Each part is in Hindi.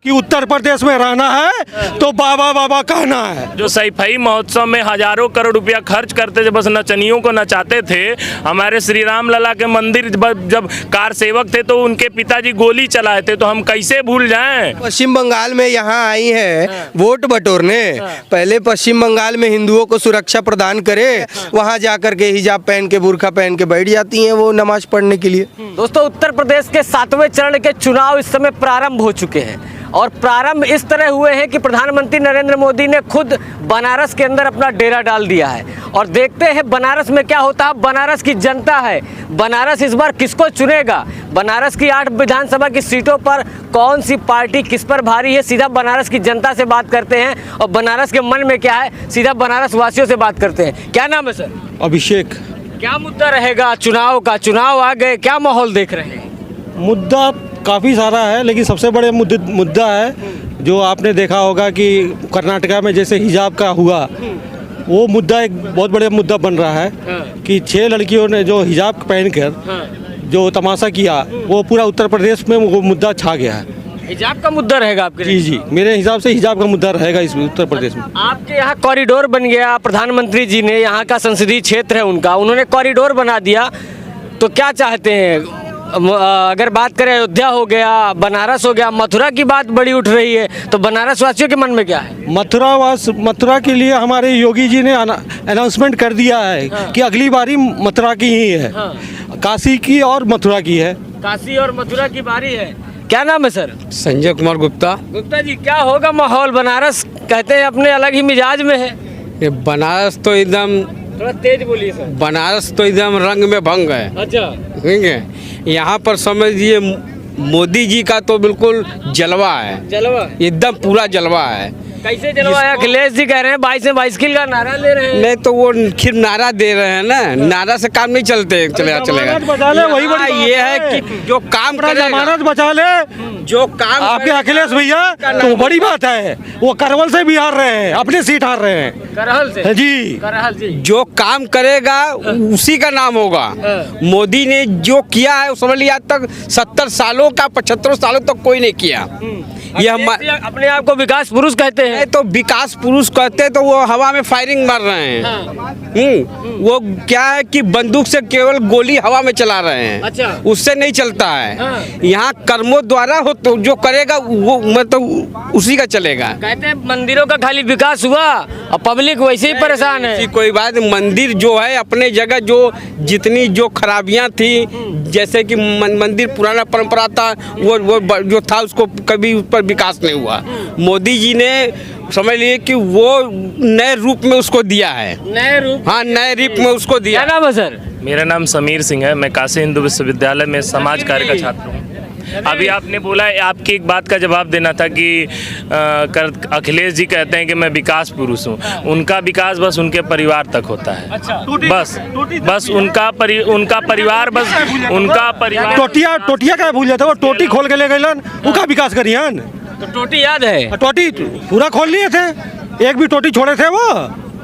कि उत्तर प्रदेश में रहना है तो बाबा बाबा कहना है। जो सैफई महोत्सव में हजारों करोड़ रुपया खर्च करते थे, बस नचनियों को नचाते थे। हमारे श्री राम लला के मंदिर जब कार सेवक थे तो उनके पिताजी गोली चलाए थे, तो हम कैसे भूल जाएं। पश्चिम बंगाल में यहाँ आई है वोट बटोरने, पहले पश्चिम बंगाल में हिंदुओं को सुरक्षा प्रदान करे, वहाँ जाकर के हिजाब पहन के बुर्का पहन के बैठ जाती हैं वो नमाज पढ़ने के लिए। दोस्तों, उत्तर प्रदेश के 7वें चरण के चुनाव इस समय प्रारंभ हो चुके हैं और प्रारंभ इस तरह हुए हैं कि प्रधानमंत्री नरेंद्र मोदी ने खुद बनारस के अंदर अपना डेरा डाल दिया है और देखते हैं बनारस में क्या होता है। बनारस की जनता है, बनारस इस बार किसको चुनेगा, बनारस की 8 विधानसभा की सीटों पर कौन सी पार्टी किस पर भारी है, सीधा बनारस की जनता से बात करते हैं और बनारस के मन में क्या है, सीधा बनारस वासियों से बात करते हैं। क्या नाम है सर? अभिषेक। क्या मुद्दा रहेगा चुनाव का? चुनाव आ गए, क्या माहौल देख रहे हैं? मुद्दा काफ़ी सारा है, लेकिन सबसे बड़े मुद्दा है जो आपने देखा होगा कि कर्नाटका में जैसे हिजाब का हुआ, वो मुद्दा एक बहुत बड़ा मुद्दा बन रहा है कि 6 लड़कियों ने जो हिजाब पहनकर जो तमाशा किया, वो पूरा उत्तर प्रदेश में वो मुद्दा छा गया है। हिजाब का मुद्दा रहेगा आपके? जी, मेरे हिसाब से हिजाब का मुद्दा रहेगा इस उत्तर प्रदेश में। आपके यहाँ कॉरिडोर बन गया, प्रधानमंत्री जी ने, यहाँ का संसदीय क्षेत्र है उनका, उन्होंने कॉरिडोर बना दिया, तो क्या चाहते हैं? अगर बात करें अयोध्या हो गया, बनारस हो गया, मथुरा की बात बड़ी उठ रही है, तो बनारस वासियों के मन में क्या है? मथुरा के लिए हमारे योगी जी ने अनाउंसमेंट कर दिया है कि अगली बारी मथुरा की ही है, काशी की और मथुरा की है। काशी और मथुरा की बारी है। क्या नाम है सर? संजय कुमार गुप्ता। गुप्ता जी, क्या होगा माहौल? बनारस कहते हैं अपने अलग ही मिजाज में है। ये बनारस तो एकदम, थोड़ा तेज बोलिए सर। बनारस तो एकदम रंग में भंग है। अच्छा, ठीक है। यहाँ पर समझिए मोदी जी का तो बिल्कुल जलवा है, जलवा एकदम पूरा जलवा है। कैसे जलवा है? अखिलेश जी कह रहे हैं 22 में 22 किल का नारा ले रहे हैं। नहीं तो वो फिर नारा दे रहे हैं ना, नारा से काम नहीं चलेगा। बचा ले, वही बड़ी ये है कि जो काम करेगा, जमानत बचा ले, जो काम आपके अखिलेश भैया तो बड़ी बात है। वो करवल से भी हार रहे हैं, अपनी सीट हार रहे हैं, करहल से जी। करहल जी जो काम करेगा उसी का नाम होगा। मोदी ने जो किया है समझ लिया, आज तक 70 सालों का 75 सालों तक कोई नहीं किया। ये हम अपने आप को विकास पुरुष कहते हैं, तो विकास पुरुष कहते तो वो हवा में फायरिंग मार रहे हैं। वो क्या है कि बंदूक से केवल गोली हवा में चला रहे हैं। अच्छा। उससे नहीं चलता है। यहाँ कर्मों द्वारा हो तो जो करेगा वो मतलब उसी का चलेगा। कहते हैं मंदिरों का खाली विकास हुआ और पब्लिक वैसे ही परेशान है। कोई बात, मंदिर जो है अपने जगह, जो जितनी जो खराबियां थी, जैसे कि मंदिर पुराना परंपरा था, वो जो था उसको कभी उस पर विकास नहीं हुआ। मोदी जी ने समझ लिए कि वो नए रूप में उसको दिया है। नए रूप? हाँ, नए रूप में उसको दिया। क्या नाम है सर? मेरा नाम समीर सिंह है, मैं काशी हिंदू विश्वविद्यालय में समाज कार्य का छात्र हूँ। अभी आपने बोला, आपकी एक बात का जवाब देना था कि अखिलेश जी कहते हैं कि मैं विकास पुरुष हूँ। उनका विकास बस उनके परिवार तक होता है। बस उनका परिवार, बस उनका परिवार। टोटिया क्या भूल जाते, वो टोटी खोल के ले गए, उनका विकास करियन। तो टोटी याद है? टोटी पूरा खोल लिए थे, एक भी टोटी छोड़े थे वो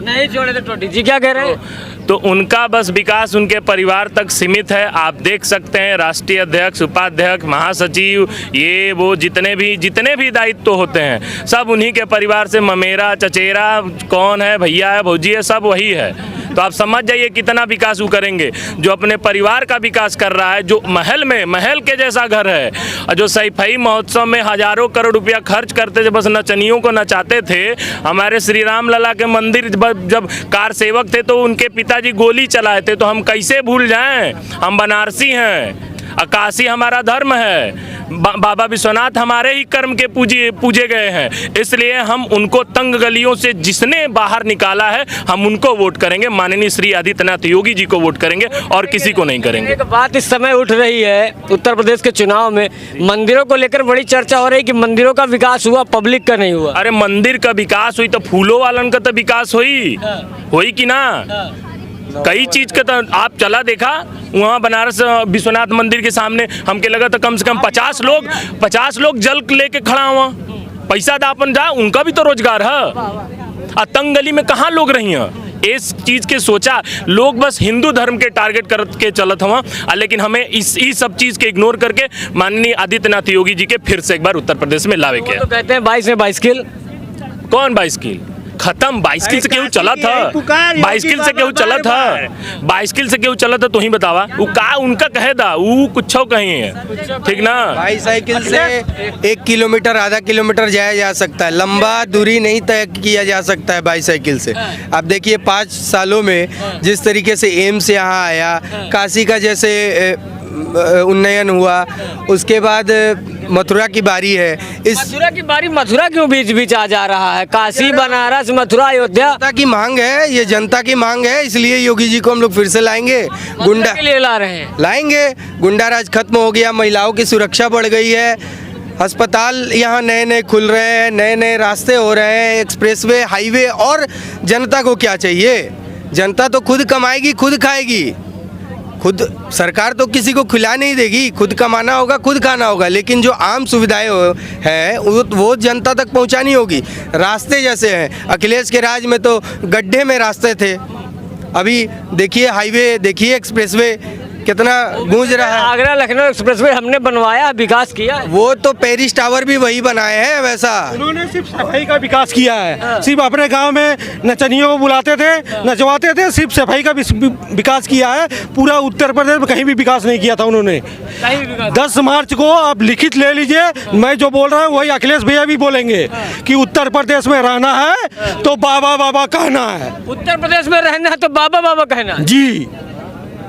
नहीं छोड़े थे। टोटी जी क्या कह रहे हैं? तो उनका बस विकास उनके परिवार तक सीमित है। आप देख सकते हैं राष्ट्रीय अध्यक्ष, उपाध्यक्ष, महासचिव, ये वो जितने भी दायित्व होते हैं सब उन्हीं के परिवार से। ममेरा चचेरा कौन है, भैया है, भौजी है, सब वही है। तो आप समझ जाइए कितना विकास वो करेंगे। जो अपने परिवार का विकास कर रहा है, जो महल के जैसा घर है, और जो सैफई महोत्सव में हजारों करोड़ रुपया खर्च करते थे, बस नचनियों को नचाते थे। हमारे श्री राम लला के मंदिर जब कार सेवक थे तो उनके पिताजी गोली चलाए थे, तो हम कैसे भूल जाएं। हम बनारसी हैं, काशी हमारा धर्म है, बाबा विश्वनाथ हमारे ही कर्म के पूजे गए हैं, इसलिए हम उनको तंग गलियों से जिसने बाहर निकाला है हम उनको वोट करेंगे। माननीय श्री आदित्यनाथ योगी जी को वोट करेंगे और किसी को नहीं करेंगे। एक बात इस समय उठ रही है उत्तर प्रदेश के चुनाव में, मंदिरों को लेकर बड़ी चर्चा हो रही है कि मंदिरों का विकास हुआ, पब्लिक का नहीं हुआ। अरे मंदिर का विकास हुई तो फूलों वालन का तो विकास हुई कि ना। कई चीज का तो आप चला देखा, वहाँ बनारस विश्वनाथ मंदिर के सामने हमके लगा था कम से कम 50 लोग जल लेके खड़ा हुआ। पैसा दापन जा, उनका भी तो रोजगार है। तंग गली में कहाँ लोग रही हैं? इस चीज़ के सोचा लोग बस हिंदू धर्म के टारगेट करके चलत हवा, लेकिन हमें इस सब चीज़ के इग्नोर करके माननीय आदित्यनाथ योगी जी के फिर से एक बार उत्तर प्रदेश में लावे के। तो कहते हैं 22 में 22 किल। कौन 22 किल खत्म? 22 किल से केहू चला था? 22 किल से केहू चला था? 22 किल से केहू चला था? तू ही बतावा वो का उनका कहे दा वो कुछ कहीं है, ठीक ना? बाईसाइकिल से 1 किलोमीटर आधा किलोमीटर जाया जा सकता है, लंबा दूरी नहीं तय किया जा सकता है बाईसाइकिल से। अब देखिए 5 सालों में जिस तरीके से एम्स यहाँ आया, काशी का जैसे उन्नयन हुआ, उसके बाद मथुरा की बारी है। इस मथुरा की बारी, मथुरा क्यों बीच बीच आ जा रहा है? काशी, बनारस, मथुरा, अयोध्या जनता की मांग है, ये जनता की मांग है, इसलिए योगी जी को हम लोग फिर से लाएंगे। गुंडा के लिए ला रहे हैं, लाएंगे। गुंडा राज खत्म हो गया, महिलाओं की सुरक्षा बढ़ गई है, अस्पताल यहाँ नए नए खुल रहे हैं, नए नए रास्ते हो रहे हैं, एक्सप्रेसवे, हाईवे। और जनता को क्या चाहिए? जनता तो खुद कमाएगी, खुद खाएगी, खुद सरकार तो किसी को खिला नहीं देगी, खुद कमाना होगा, खुद खाना होगा। लेकिन जो आम सुविधाएं हैं वो जनता तक पहुंचानी होगी। रास्ते जैसे हैं, अखिलेश के राज में तो गड्ढे में रास्ते थे, अभी देखिए हाईवे, देखिए एक्सप्रेसवे कितना गूंज रहा है। आगरा लखनऊ एक्सप्रेसवे हमने बनवाया, विकास किया। वो तो पेरिस टावर भी वही बनाए हैं वैसा। उन्होंने सिर्फ सफाई का विकास किया है, सिर्फ अपने गांव में नचनियों को बुलाते थे, नचवाते थे, सिर्फ सफाई का विकास किया है। पूरा उत्तर प्रदेश में कहीं भी विकास नहीं किया था उन्होंने। 10 मार्च को आप लिखित ले लीजिए, मैं जो बोल रहा हूँ वही अखिलेश भैया भी बोलेंगे कि उत्तर प्रदेश में रहना है तो बाबा बाबा कहना है। उत्तर प्रदेश में रहना है तो बाबा बाबा कहना है। जी,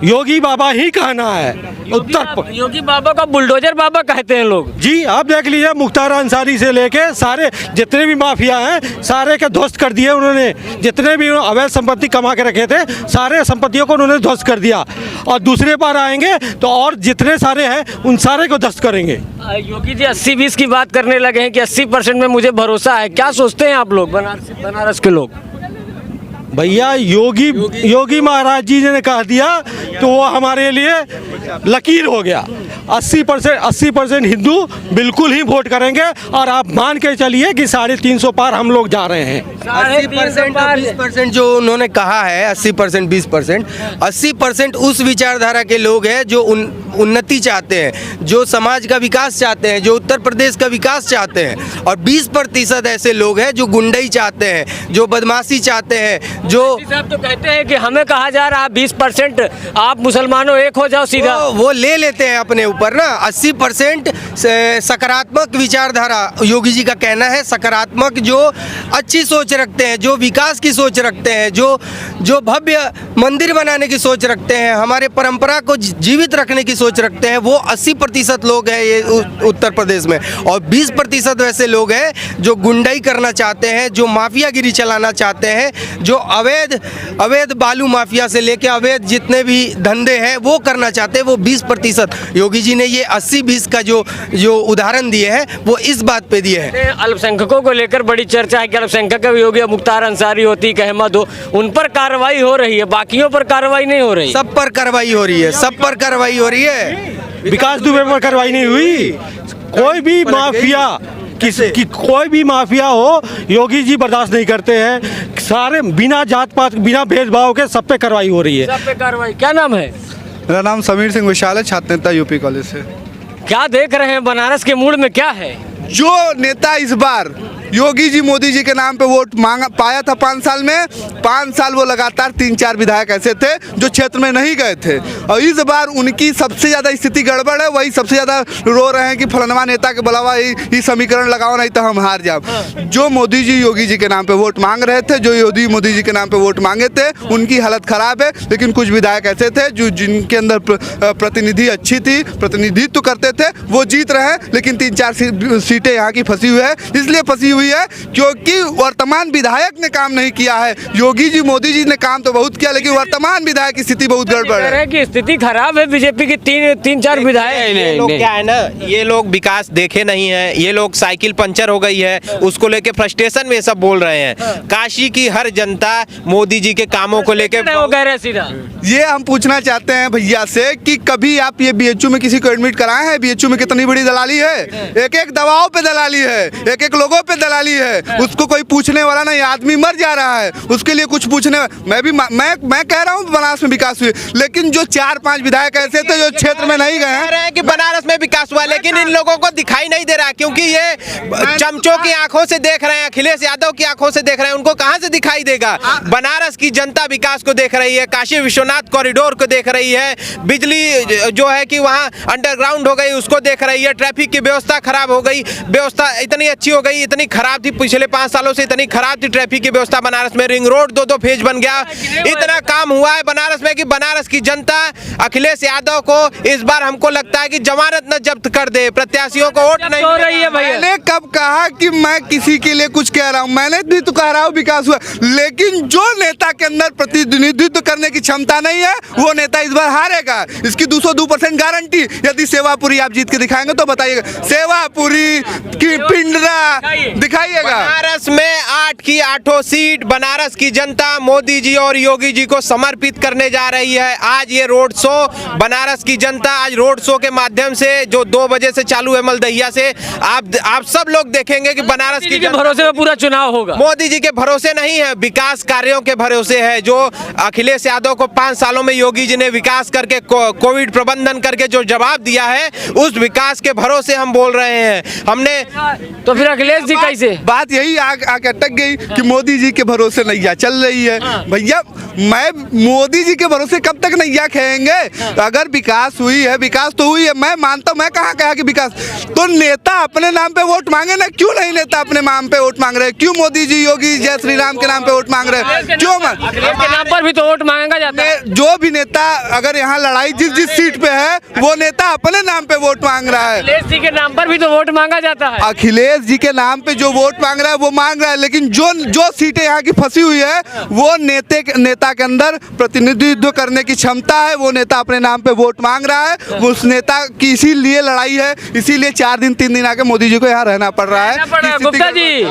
योगी बाबा ही कहना है। योगी बाबा का बुलडोजर बाबा कहते हैं लोग। जी, आप देख लीजिए, मुख्तार अंसारी से लेके सारे जितने भी माफिया हैं सारे के ध्वस्त कर दिए उन्होंने। जितने भी अवैध संपत्ति कमा के रखे थे सारे संपत्तियों को उन्होंने ध्वस्त कर दिया, और दूसरे बार आएंगे तो और जितने सारे हैं उन सारे को ध्वस्त करेंगे। योगी जी 80-20 की बात करने लगे हैं कि 80% में मुझे भरोसा है। क्या सोचते हैं आप लोग, बनारस के लोग? भैया योगी महाराज जी ने कह दिया तो वो हमारे लिए लकीर हो गया। 80% हिंदू बिल्कुल ही वोट करेंगे, और आप मान के चलिए कि 350 पार हम लोग जा रहे हैं। 80% 20% जो उन्होंने कहा है, 80% 20%, 80% उस विचारधारा के लोग हैं जो उन्नति चाहते हैं, जो समाज का विकास चाहते हैं, जो उत्तर प्रदेश का विकास चाहते हैं। और 20% ऐसे लोग हैं जो गुंडई चाहते हैं, जो बदमाशी चाहते हैं, जो साहब तो कहते हैं कि हमें कहा जा रहा है 20% आप मुसलमानों एक हो जाओ सीधा। वो ले लेते हैं अपने ऊपर ना। 80% सकारात्मक विचारधारा, योगी जी का कहना है सकारात्मक, जो अच्छी सोच रखते हैं, जो विकास की सोच रखते हैं, जो भव्य मंदिर बनाने की सोच रखते हैं, हमारे परंपरा को जीवित रखने की सोच रखते हैं, वो 80% लोग हैं ये उत्तर प्रदेश में। और 20% वैसे लोग हैं जो गुंडाई करना चाहते हैं, जो माफियागिरी चलाना चाहते हैं, जो अवैध बालू माफिया से लेके अवैध जितने भी धंधे हैं वो करना चाहते हैं। वो 20%। योगी जी ने ये 80-20 का जो उदाहरण दिए हैं वो इस बात पे दिए हैं। अल्पसंख्यकों को लेकर बड़ी चर्चा है कि अल्पसंख्यक भी हो गया, मुख्तार अंसारी, होती अहमद हो, उन पर कार्रवाई हो रही है, बाकियों पर कार्रवाई नहीं हो रही। सब पर कार्रवाई हो रही है, सब पर कार्रवाई हो रही है। विकास दुबे पर कार्रवाई नहीं हुई। कोई भी माफिया कोई भी माफिया हो, योगी जी बर्दाश्त नहीं करते हैं। सारे बिना जात पात, बिना भेदभाव के सब पे कार्रवाई हो रही है। सब पे कार्रवाई। क्या नाम है? मेरा नाम समीर सिंह विशाल है, छात्र नेता यूपी कॉलेज से। क्या देख रहे हैं बनारस के मूड में क्या है? जो नेता इस बार योगी जी मोदी जी के नाम पे वोट पाया था 5 साल में, 5 साल वो लगातार 3-4 विधायक ऐसे थे जो क्षेत्र में नहीं गए थे, और इस बार उनकी सबसे ज़्यादा स्थिति गड़बड़ है। वही सबसे ज़्यादा रो रहे हैं कि फलनवा नेता के बुलावा ये समीकरण लगाओ नहीं तो हम हार जाए। जो मोदी जी योगी जी के नाम पे वोट मांग रहे थे, जो मोदी जी के नाम पे वोट मांगे थे, उनकी हालत ख़राब है। लेकिन कुछ विधायक ऐसे थे जो जिनके अंदर प्रतिनिधि अच्छी थी, प्रतिनिधित्व करते थे, वो जीत रहे हैं। लेकिन 3-4 सीटें यहाँ की फंसी हुई है, इसलिए फंसी हुई है क्योंकि वर्तमान विधायक ने काम नहीं किया है। योगी जी मोदी जी ने काम तो बहुत किया, लेकिन वर्तमान विधायक की स्थिति बहुत गड़बड़ है कि स्थिति खराब है बीजेपी की। 3-4 विधायक ये लोग क्या है ना, ये लोग विकास देखे नहीं है, ये लोग साइकिल पंचर हो गई है उसको लेके फ्रस्ट्रेशन में सब बोल रहे हैं। काशी की हर जनता मोदी जी के कामों को लेके वो कह रहे हैं सीधा। ये हम पूछना चाहते हैं भैया से कि कभी आप ये बीएचयू में किसी को एडमिट कराए हैं? बीएचयू में कितनी बड़ी दलाली है, एक दवाओं पे दलाली है, एक लोगों पे दलाली है, उसको कोई पूछने वाला नहीं, आदमी मर जा रहा है, उसके लिए कुछ पूछने। मैं कह रहा हूँ बनारस में विकास हुई, लेकिन जो 4-5 विधायक ऐसे थे जो क्षेत्र में नहीं गए कह रहे हैं कि बनारस में विकास हुआ, लेकिन इन लोगों को दिखाई नहीं दे रहा, क्योंकि ये चमचों की आंखों से देख रहे हैं, अखिलेश यादव की आंखों से देख रहे हैं, उनको कहां से दिखाई देगा। बनारस की जनता विकास को देख रही है, काशी विश्वनाथ कॉरिडोर को देख रही है, बिजली जो है कि वहां अंडरग्राउंड हो गई उसको देख रही है, ट्रैफिक की व्यवस्था खराब हो गई, व्यवस्था इतनी अच्छी हो गई, इतनी खराब थी पिछले 5 सालों से, इतनी खराब थी ट्रैफिक की व्यवस्था बनारस में, रिंग रोड 2-2 फेज बन गया, इतना काम हुआ है बनारस में कि बनारस की जनता अखिलेश यादव को इस बार हमको लगता है कि जमानत न जब्त कर दे, प्रत्याशियों को वोट नहीं हो रही है भैया। मैंने कब कहा कि मैं किसी के लिए कुछ कह रहा हूं? मैंने भी तो कह रहा हूं विकास हुआ, लेकिन जो नेता के अंदर प्रतिनिधित्व करने की क्षमता नहीं है वो नेता इस बार हारेगा, इसकी 202% गारंटी। यदि सेवापुरी आप जीत के दिखाएंगे तो बताइएगा, सेवापुरी की पिंडरा दिखाइएगा। बनारस में 8 की 8 सीट बनारस की जनता मोदी जी और योगी जी को समर्पित करने जा रही है। आज ये रोड शो बनारस की जनता आज रोड शो के माध्यम से जो 2 बजे से चालू है मलदहिया से, आप सब लोग देखेंगे कि बनारस की भरोसे में पूरा चुनाव होगा। मोदी जी के भरोसे नहीं है, विकास कार्यों के भरोसे है। जो अखिलेश यादव को 5 सालों में योगी जी ने विकास करके कोविड प्रबंधन करके जो जवाब दिया है, उस विकास के भरोसे हम बोल रहे हैं। हमने तो फिर अखिलेश जी कैसे? बात यही आके अटक गई कि मोदी जी के भरोसे नैया चल रही है। भैया मैं मोदी जी के भरोसे कब तक नैया खेलेंगे? अगर विकास हुई है, विकास तो हुई है, मैं मानता हूँ। मैं कहाँ कहा कि विकास, तो नेता अपने नाम पे वोट मांगे ना, क्यों नहीं नेता अपने नाम पे वोट मांग रहे हैं? क्यों मोदी जी योगी जय श्री राम के नाम पे वोट मांग रहे हैं? क्यों अखिलेश के नाम पर भी तो वोट मांगा जाता है। जो भी नेता अगर यहाँ लड़ाई जिस सीट पे है वो नेता अपने नाम पे वोट मांग रहा है। अखिलेश जी के नाम पर भी तो वोट मांगा जाता है। अखिलेश जी के नाम पे जो वोट मांग रहा है वो मांग रहा है, लेकिन जो सीटें यहाँ की फंसी हुई है वो नेता के अंदर प्रतिनिधित्व करने की क्षमता है, वो नेता अपने नाम पे वोट मांग रहा है। वो उस नेता की इसीलिए लड़ाई है, इसीलिए 4 दिन 3 दिन आके मोदी जी को यहाँ रहना पड़ रहा है। गुप्ता जी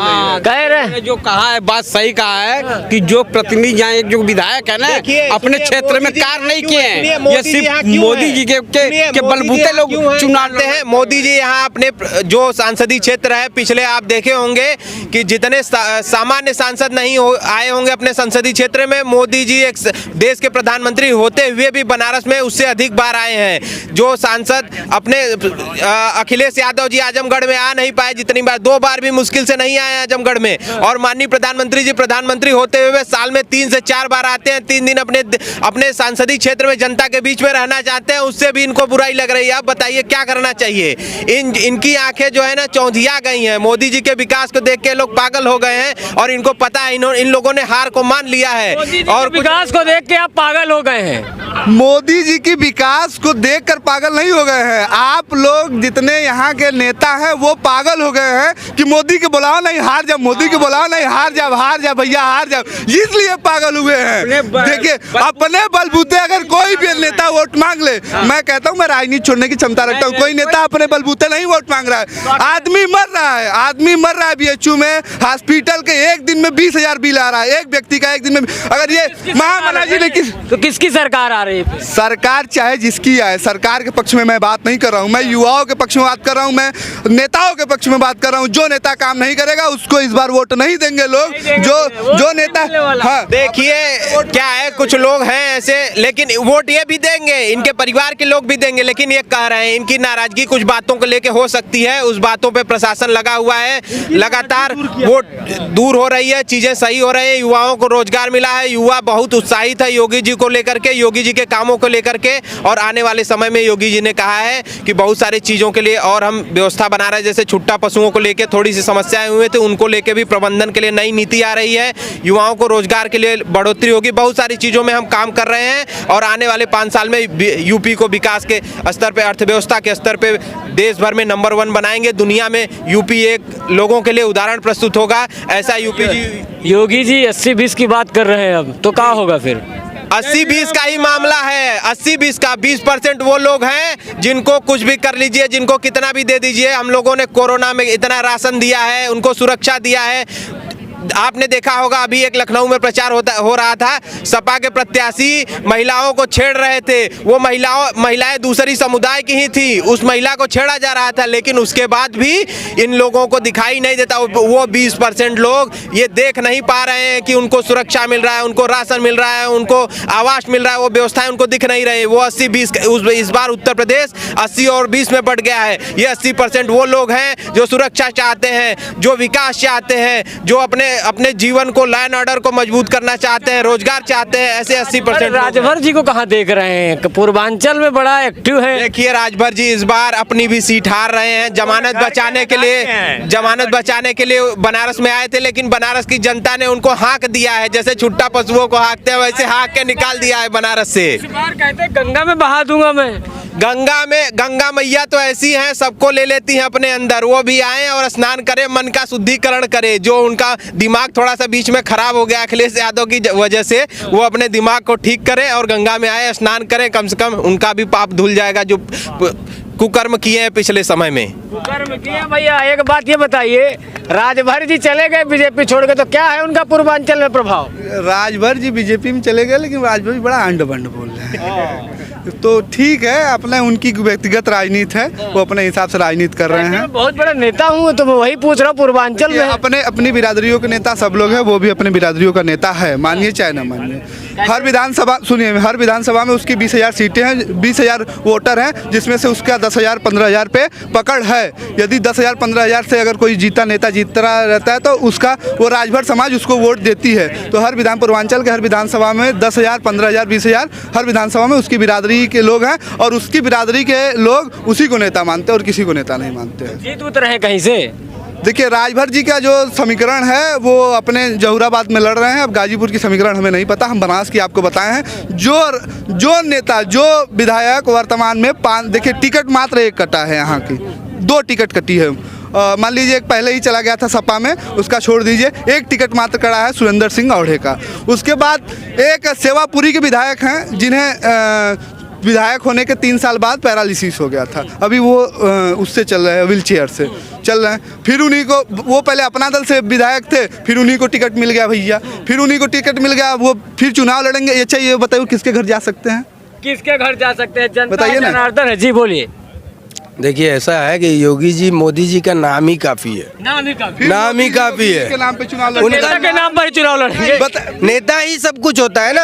कह रहे हैं, जो कहा है बात सही कहा है कि जो प्रतिनिधि यहाँ जो विधायक है ना अपने क्षेत्र में कार्य नहीं किए हैं, ये सिर्फ मोदी जी के बलबूते लोग चुनाते हैं। मोदी जी यहाँ अपने जो सांसदीय क्षेत्र है, पिछले आप देखे होंगे कि जितने सामान्य सांसद नहीं आए होंगे अपने संसदीय क्षेत्र में, मोदी जी एक देश के प्रधानमंत्री होते हुए भी बनारस में उससे अधिक बार आए हैं। जो सांसद अपने अखिलेश यादव जी आजमगढ़ में आ नहीं पाए जितनी बार, 2 बार भी मुश्किल से नहीं आए आजमगढ़ में, और माननीय प्रधानमंत्री जी प्रधानमंत्री होते हुए साल में 3 से 4 बार आते हैं, 3 दिन अपने सांसदीय क्षेत्र में जनता के बीच में रहना चाहते हैं, उससे भी इनको बुराई लग रही है। अब बताइए क्या करना चाहिए? इनकी आंखें जो है ना चौंधिया गई हैं, मोदी जी के विकास को देख के लोग पागल हो गए हैं, और इनको पता है इन लोगों ने हार को मान लिया है, और विकास को देख के आप पागल हो गए हैं। मोदी जी की विकास को देखकर पागल नहीं हो गए हैं आप लोग, जितने यहाँ के नेता हैं वो पागल हो गए हैं कि मोदी के बुलाओ नहीं हार जा, मोदी के बुलाओ नहीं हार जा भैया हार जा, इसलिए पागल हुए हैं। देखिए अपने बलबूते अगर कोई भी नेता वोट मांग ले, मैं कहता हूँ मैं राजनीति छोड़ने की क्षमता रखता हूँ, कोई नेता अपने बलबूते नहीं वोट मांग रहा है। आदमी मर रहा है BHU में, हॉस्पिटल के एक दिन में 20,000 बिल आ रहा है, एक व्यक्ति का एक दिन में। अगर ये महामना जी ने तो किसकी सरकार आ रही है? सरकार चाहे जिसकी आए, सरकार के पक्ष में मैं बात नहीं कर रहा हूँ, मैं युवाओं के पक्ष में बात कर रहा हूँ, मैं नेताओं के पक्ष में बात कर रहा हूँ। जो नेता काम नहीं करेगा उसको इस बार वोट नहीं देंगे लोग। जो नेता, हाँ देखिए क्या है, कुछ लोग हैं ऐसे, लेकिन वोट ये भी देंगे, इनके परिवार के लोग भी देंगे, लेकिन ये कह रहे हैं इनकी नाराजगी कुछ बातों को लेके हो सकती है, उस बातों पे प्रशासन लगा हुआ है, लगातार वोट दूर हो रही है, चीजें सही हो रही है, युवाओं को रोजगार मिला है, युवा बहुत उत्साहित है योगी जी को लेकर के, योगी जी के कामों को लेकर के, और आने वाले समय में योगी जी ने कहा है कि बहुत सारी चीजों के लिए और हम व्यवस्था बना रहे हैं, जैसे छुट्टा पशुओं को लेकर थोड़ी सी समस्याएं हुए थे, उनको लेकर भी प्रबंधन के लिए नई नीति आ रही है, युवाओं को रोजगार के लिए बढ़ोतरी होगी, बहुत सारी चीजों में हम काम कर रहे हैं, और आने वाले 5 साल में यूपी को विकास के स्तर पे, अर्थव्यवस्था के स्तर पे देश भर में नंबर 1 बनाएंगे। दुनिया में यूपी एक लोगों के लिए उदाहरण प्रस्तुत होगा, ऐसा योगी जी 80-20 की बात कर रहे हैं, अब तो क्या होगा फिर? 80-20 का ही मामला है, 80-20 का। 20% वो लोग हैं जिनको कुछ भी कर लीजिए, जिनको कितना भी दे दीजिए। हम लोगों ने कोरोना में इतना राशन दिया है, उनको सुरक्षा दिया है, आपने देखा होगा अभी एक लखनऊ में प्रचार हो रहा था, सपा के प्रत्याशी महिलाओं को छेड़ रहे थे, वो महिलाएं दूसरी समुदाय की ही थी, उस महिला को छेड़ा जा रहा था, लेकिन उसके बाद भी इन लोगों को दिखाई नहीं देता। वो 20% लोग ये देख नहीं पा रहे हैं कि उनको सुरक्षा मिल रहा है, उनको राशन मिल रहा है, उनको आवास मिल रहा है, वो व्यवस्थाएं उनको दिख नहीं रही। वो 80-20 इस बार उत्तर प्रदेश 80 और 20 में बढ़ गया है। ये 80% वो लोग हैं जो सुरक्षा चाहते हैं, जो विकास चाहते हैं, जो अपने जीवन को, लाइन ऑर्डर को मजबूत करना चाहते हैं, रोजगार चाहते हैं। ऐसे 80% राजभर जी को कहाँ देख रहे हैं? पूर्वांचल में बड़ा एक्टिव है। देखिए राजभर जी इस बार अपनी भी सीट हार रहे हैं। जमानत बचाने के लिए बनारस में आए थे, लेकिन बनारस की जनता ने उनको हाँक दिया है। जैसे छुट्टा पशुओं को हाँकते हैं वैसे हाँक के निकाल दिया है बनारस से। इस बार कहते हैं गंगा में बहा दूंगा मैं। गंगा मैया तो ऐसी हैं, सबको ले लेती हैं अपने अंदर। वो भी आए और स्नान करें, मन का शुद्धिकरण करें। जो उनका दिमाग थोड़ा सा बीच में खराब हो गया अखिलेश यादव की वजह से, वो अपने दिमाग को ठीक करें और गंगा में आए, स्नान करें। कम से कम उनका भी पाप धुल जाएगा जो कुकर्म किए हैं पिछले समय में। कुकर्म किए भैया। एक बात ये बताइए, राजभर जी चले गए बीजेपी छोड़ के, तो क्या है उनका पूर्वांचल में प्रभाव? राजभर जी बीजेपी में चले गए, लेकिन राजभर जी बड़ा अंड बंड बोल रहे हैं। तो ठीक है, अपने उनकी व्यक्तिगत राजनीति है, वो अपने हिसाब से राजनीति कर रहे हैं। बहुत बड़ा नेता हूँ तो मैं वही पूछ रहा हूँ, पूर्वांचल में अपनी बिरादरियों के नेता सब लोग हैं, वो भी अपने बिरादरियों का नेता है, मानिए चाहे ना मानिए। हर विधानसभा में उसकी 20,000 सीटें हैं, 20,000 वोटर हैं, जिसमें से उसका 10,000 15,000 पे पकड़ है। यदि 10,000 15,000 से अगर कोई नेता जीतता रहता है तो उसका वो राजभर समाज उसको वोट देती है। तो पूर्वांचल के हर विधानसभा में 10,000 15,000 20,000 हर विधानसभा में उसकी बिरादरी के लोग हैं, और उसकी बिरादरी के लोग उसी को नेता मानते हैं और किसी को नेता नहीं मानते हैं। जीत उतर है कहीं से। देखिए राजभर जी का जो समीकरण है वो अपने जहुराबाद में लड़ रहे हैं। अब गाजीपुर की समीकरण हमें नहीं पता, हम बनारस की आपको बताए हैं। जो नेता, जो विधायक वर्तमान में देखिए टिकट मात्र एक कटा है, यहाँ की 2 टिकट कटी है। मान लीजिए एक पहले ही चला गया था सपा में, उसका छोड़ दीजिए, एक टिकट मात्र कड़ा है सुरेंद्र सिंह औढ़े का। उसके बाद एक सेवापुरी के विधायक हैं, जिन्हें विधायक होने के 3 साल बाद पैरालिसिस हो गया था। अभी वो उससे चल रहे हैं, व्हील चेयर से चल रहे हैं। फिर उन्हीं को, वो पहले अपना दल से विधायक थे, फिर उन्हीं को टिकट मिल गया भैया, फिर उन्हीं को टिकट मिल गया, वो फिर चुनाव लड़ेंगे। अच्छा ये बताइए किसके घर जा सकते हैं? किसके घर जा सकते हैं? जनता बताइए ना। जनार्दन है जी, बोलिए। देखिए ऐसा है कि योगी जी, मोदी जी का नाम ही काफी है, नाम ही काफी है। के नाम पे चुनाव नेता के नाम पर ही चुनाव लड़ेंगे। नेता ही सब कुछ होता है ना।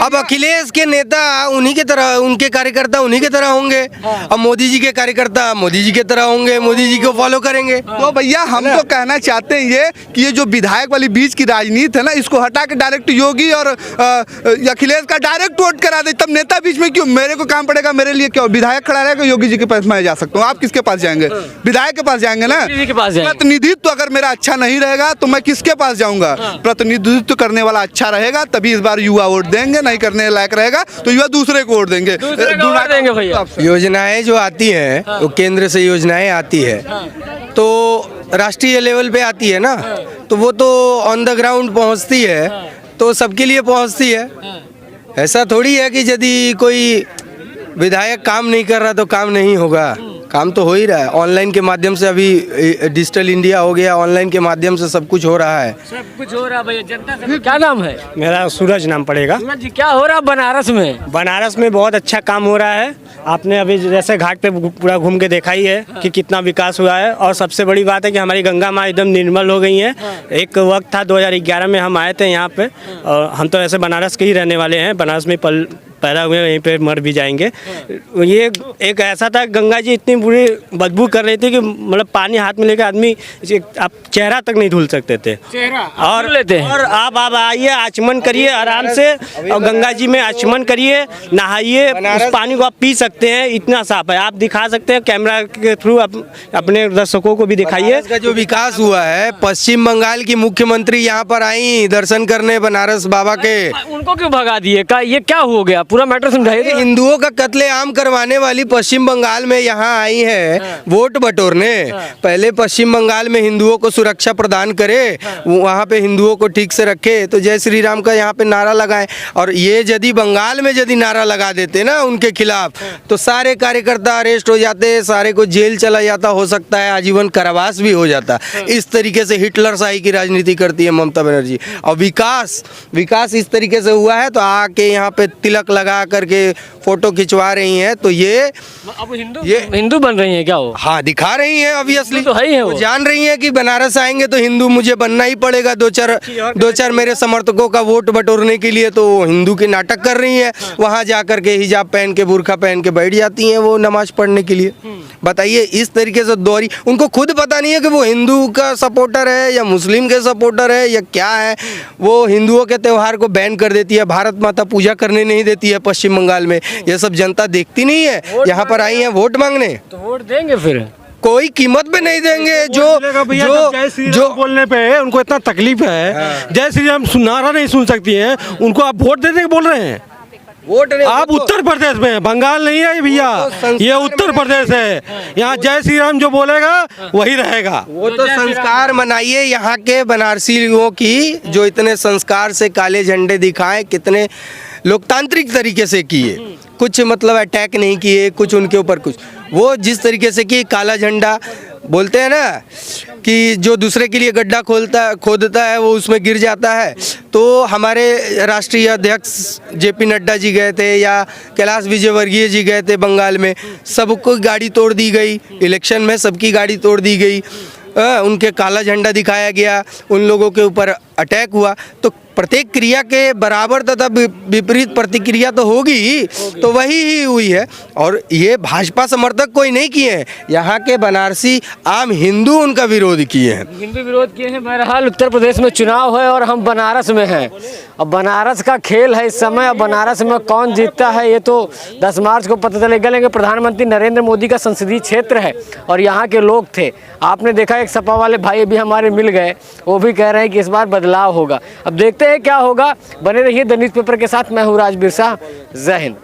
अब अखिलेश के नेता उन्हीं के तरह, उनके कार्यकर्ता उन्हीं के तरह होंगे। अब मोदी जी के कार्यकर्ता मोदी जी के तरह होंगे, मोदी जी को फॉलो करेंगे। तो भैया हम तो कहना चाहते हैं ये कि ये जो विधायक वाली बीच की राजनीति है ना, इसको हटा के डायरेक्ट योगी और अखिलेश का डायरेक्ट वोट करा दे, तब नेता बीच में क्यों? मेरे को काम पड़ेगा, मेरे लिए क्यों? विधायक खड़ा रहेगा, योगी जी के पास मैं जा सकता हूँ, आप किसके पास जाएंगे? विधायक के पास जाएंगे ना। प्रतिनिधित्व अगर मेरा अच्छा नहीं रहेगा तो मैं किसके पास जाऊंगा? प्रतिनिधित्व करने वाला अच्छा रहेगा तभी इस बार युवा वोट देंगे, नहीं करने लायक रहेगा तो युवा दूसरे को वोट देंगे। योजनाएं जो आती हैं वो केंद्र से योजनाएं आती है तो राष्ट्रीय लेवल पे आती है ना, तो वो तो ऑन द ग्राउंड पहुंचती है, तो सबके लिए पहुंचती है। ऐसा थोड़ी है कि यदि कोई विधायक काम नहीं कर रहा तो काम नहीं होगा, काम तो हो ही रहा है। ऑनलाइन के माध्यम से, अभी डिजिटल इंडिया हो गया, ऑनलाइन के माध्यम से सब कुछ हो रहा है। सब कुछ हो रहा है भैया। जनता से क्या नाम है? मेरा सूरज नाम पड़ेगा। सूरज जी, क्या हो रहा है बनारस में? बनारस में बहुत अच्छा काम हो रहा है। आपने अभी जैसे घाट पे पूरा घूम के देखा ही है कि कितना विकास हुआ है, और सबसे बड़ी बात है कि हमारी गंगा माँ एकदम निर्मल हो गई हैं। एक वक्त था 2011 में हम आए थे यहाँ पे, और हम तो ऐसे बनारस के ही रहने वाले हैं, बनारस में पैदा हुए, वहीं पे मर भी जाएंगे। ये एक ऐसा था, गंगा जी इतनी बुरी बदबू कर रही थी कि मतलब पानी हाथ में लेकर आदमी आप चेहरा तक नहीं धुल सकते थे। और लेते हैं। और आप आइए, आचमन करिए आराम से, और गंगा जी में आचमन करिए, नहाइए, उस पानी को आप पी सकते हैं, इतना साफ है। आप दिखा सकते हैं कैमरा के थ्रू, अपने दर्शकों को भी दिखाइए। का जो विकास हुआ है, पश्चिम बंगाल की मुख्यमंत्री यहाँ पर आई दर्शन करने बनारस बाबा के, उनको क्यों भगा दिए? का ये क्या हो गया? पूरा मैटर समझाइए। हिंदुओं का कत्लेआम करवाने वाली पश्चिम बंगाल में यहाँ आई है वोट बटोरने। पहले पश्चिम बंगाल में हिंदुओं को सुरक्षा प्रदान करे, वहाँ पे हिंदुओं को ठीक से रखे, तो जय श्री राम का यहाँ पे नारा लगाए। और ये यदि बंगाल में यदि नारा लगा देते ना उनके खिलाफ, तो सारे कार्यकर्ता अरेस्ट हो जाते, सारे को जेल चला जाता, हो सकता है आजीवन कारावास भी हो जाता। इस तरीके से हिटलर शाही की राजनीति करती है ममता बनर्जी। और विकास इस तरीके से हुआ है, तो आके यहाँ पे तिलक लगा करके फोटो खिंचवा रही हैं। तो ये अब हिंदू बन रही है क्या वो? हाँ, दिखा रही हैं ऑब्वियसली, तो है ही है वो। जान रही हैं कि बनारस आएंगे तो हिंदू मुझे बनना ही पड़ेगा, दो चार मेरे समर्थकों का वोट बटोरने के लिए, तो हिंदू के नाटक कर रही हैं। वहाँ जा करके हिजाब पहन के, बुर्खा पहन के बैठ जाती हैं वो नमाज पढ़ने के लिए। बताइए, इस तरीके से दोहरी, उनको खुद पता नहीं है कि वो हिंदू का सपोर्टर है या मुस्लिम के सपोर्टर है या क्या है। वो हिंदुओं के त्यौहार को बैन कर देती है, भारत माता पूजा करने नहीं देती है पश्चिम बंगाल में। ये सब जनता देखती नहीं है, यहाँ पर आई है वोट मांगने। तो वोट देंगे फिर? कोई कीमत पे नहीं देंगे। जो बोलने पे उनको इतना तकलीफ है, जय श्री राम नारा नहीं सुन सकती हैं, उनको आप वोट देने के बोल रहे हैं। वोट आप उत्तर प्रदेश में, बंगाल नहीं है भैया, ये उत्तर प्रदेश है। यहाँ जय श्री राम जो बोलेगा वही रहेगा। वो तो संस्कार मनाइए यहाँ के बनारसियों की, जो इतने संस्कार से काले झंडे दिखाए, कितने लोकतांत्रिक तरीके से किए, कुछ मतलब अटैक नहीं किए, कुछ उनके ऊपर कुछ, वो जिस तरीके से कि काला झंडा बोलते हैं ना कि जो दूसरे के लिए गड्ढा खोदता है वो उसमें गिर जाता है। तो हमारे राष्ट्रीय अध्यक्ष जेपी नड्डा जी गए थे या कैलाश विजयवर्गीय जी गए थे बंगाल में, सबको गाड़ी तोड़ दी गई, इलेक्शन में सबकी गाड़ी तोड़ दी गई, उनके काला झंडा दिखाया गया, उन लोगों के ऊपर अटैक हुआ। तो प्रत्येक क्रिया के बराबर तथा विपरीत प्रतिक्रिया तो होगी ही, तो वही ही हुई है। और ये भाजपा समर्थक कोई नहीं किए हैं, यहाँ के बनारसी आम हिंदू उनका विरोध किए हैं। हिंदू विरोध किए हैं। बहरहाल उत्तर प्रदेश में चुनाव है और हम बनारस में हैं। अब बनारस का खेल है इस समय। अब बनारस में कौन जीतता है ये तो 10 मार्च को पता चलेगा। लेकिन प्रधानमंत्री नरेंद्र मोदी का संसदीय क्षेत्र है और यहाँ के लोग थे। आपने देखा एक सपा वाले भाई भी हमारे मिल गए, वो भी कह रहे हैं कि इस बार बदलाव होगा। अब देखते हैं क्या होगा। बने रहिए द न्यूज़पेपर के साथ। मैं हूँ राजबीर शाह। जय हिंद।